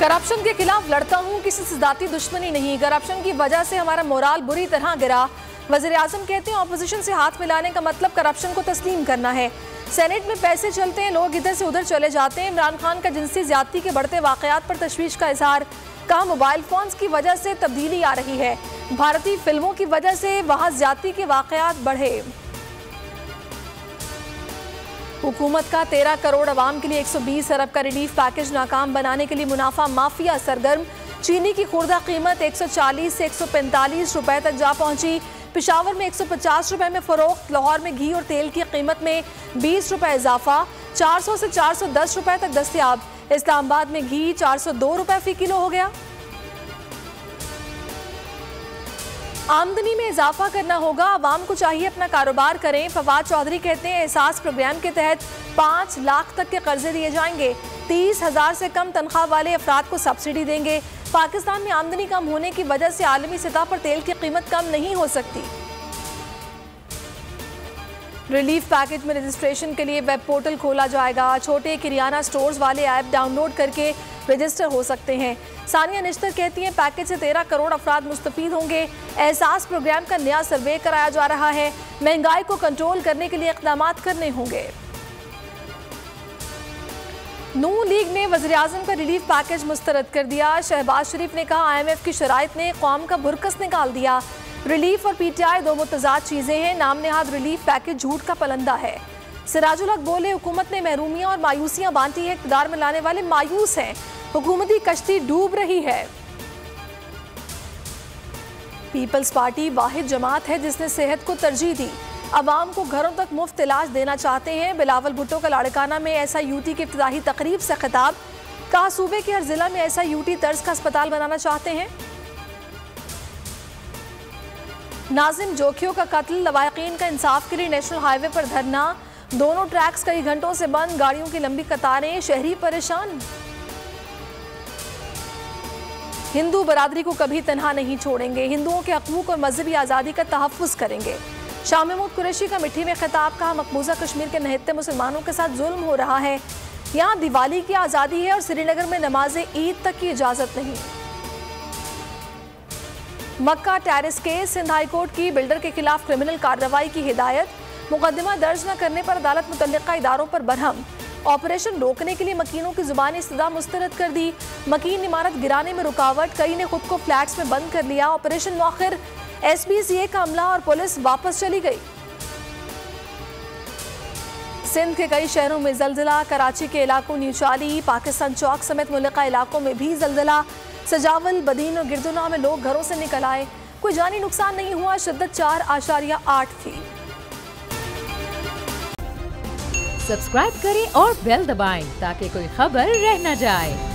Corruption के खिलाफ लड़ता हूँ, किसी से जाती दुश्मनी नहीं। करप्शन की वजह से हमारा मोराल बुरी तरह गिरा। वज़ीर आज़म कहते हैं ऑपोजिशन से हाथ मिलाने का मतलब करप्शन को तस्लीम करना है। सेनेट में पैसे चलते हैं, लोग इधर से उधर चले जाते हैं। इमरान खान का जिनसी ज्यादती के बढ़ते वाकयात पर तशवीश का इजहार। कहा मोबाइल फोन्स की वजह से तब्दीली आ रही है, भारतीय फिल्मों की वजह से वहाँ ज्यादती के वाकयात बढ़े। हुकूमत का 13 करोड़ अवाम के लिए 120 अरब का रिलीफ पैकेज नाकाम बनाने के लिए मुनाफा माफिया सरगर्म। चीनी की खुर्दा कीमत 140 से 145 रुपए तक जा पहुंची। पेशावर में 150 रुपए में फरोख्त। लाहौर में घी और तेल की कीमत में 20 रुपए इजाफा, 400 से 410 रुपए तक दस्तयाब। इस्लामाबाद में घी 402 रुपए फी किलो हो गया। आमदनी में इजाफा करना होगा, आवाम को चाहिए अपना कारोबार करें। फवाद चौधरी कहते हैं एहसास प्रोग्राम के तहत 5 लाख तक के कर्जे दिए जाएंगे। 30,000 से कम तनख्वाह वाले अफराद को सब्सिडी देंगे। पाकिस्तान में आमदनी कम होने की वजह से आलमी सतह पर तेल की कीमत कम नहीं हो सकती। रिलीफ पैकेज में रजिस्ट्रेशन के लिए वेब पोर्टल खोला जाएगा। छोटे किरियाना स्टोर्स वाले ऐप डाउनलोड करके रजिस्टर हो सकते हैं। सानिया निश्तर कहती हैं पैकेज से 13 करोड़ अफराद मुस्तफीद होंगे। एहसास प्रोग्राम का नया सर्वे कराया जा रहा है। महंगाई को कंट्रोल करने के लिए इक़दामात करने होंगे। नून लीग ने वज़ीर आज़म का रिलीफ पैकेज मुस्तरद कर दिया। शहबाज शरीफ ने कहा IMF की शराइत ने कौम का बुरकस निकाल दिया। रिलीफ और PTI दो मुतजाद चीजें हैं। नाम नेहाद रिलीफ पैकेज झूठ का पलंदा है। सिराजुल हक बोले हुकूमत ने महरूमियां और मायूसियां बांटी है, इक़्तिदार में लाने वाले मायूस हैं, हुकूमती कश्ती डूब रही है। पीपल्स पार्टी वाहिद जमात है जिसने सेहत को तरजीह दी। अवाम को घरों तक मुफ्त इलाज देना चाहते हैं। बिलावल भुट्टो का लाड़काना में SIUT की इफ्तिताही तकरीब से खिताब। कहा सूबे के हर जिला में SIUT तर्ज का अस्पताल बनाना चाहते हैं। नाजिम जोखियों का कत्ल, लवाहिकीन का इंसाफ के लिए नेशनल हाईवे पर धरना। दोनों ट्रैक्स कई घंटों से बंद, गाड़ियों की लंबी कतारें, शहरी परेशान। हिंदू बरादरी को कभी तन्हा नहीं छोड़ेंगे, हिंदुओं के हकूक और मजहबी आज़ादी का तहफ़्फ़ुज़ करेंगे। शाह महमूद कुरैशी का मिट्टी में खिताब। कहा मकबूजा कश्मीर के निहत्ते मुसलमानों के साथ जुल्म हो रहा है। यहाँ दिवाली की आज़ादी है और श्रीनगर में नमाज ईद तक की इजाज़त नहीं। मक्का terrace case, Sindh high court की बिल्डर के खिलाफ क्रिमिनल कार्रवाई की हिदायत। मुकदमा दर्ज न करने पर अदालत मुतल्लिका इदारों पर बरहम। ऑपरेशन रोकने के लिए मकीनों की जुबानी इस्तदा मुस्तरद कर दी। मकीन इमारत गिराने में रुकावट, कई ने खुद को फ्लैट्स में बंद कर लिया। ऑपरेशन मौखिर, SPCA का अमला और पुलिस वापस चली गई। सिंध के कई शहरों में जलजिला, कराची के इलाकों न्यूचाली, पाकिस्तान चौक समेत मुल्का इलाकों में भी जलजिला। सजावल, बदीन और गिरदुना में लोग घरों से निकल आए। कोई जानी नुकसान नहीं हुआ। शिद्दत 4.8 थी। सब्सक्राइब करें और बेल दबाएं ताकि कोई खबर रह न जाए।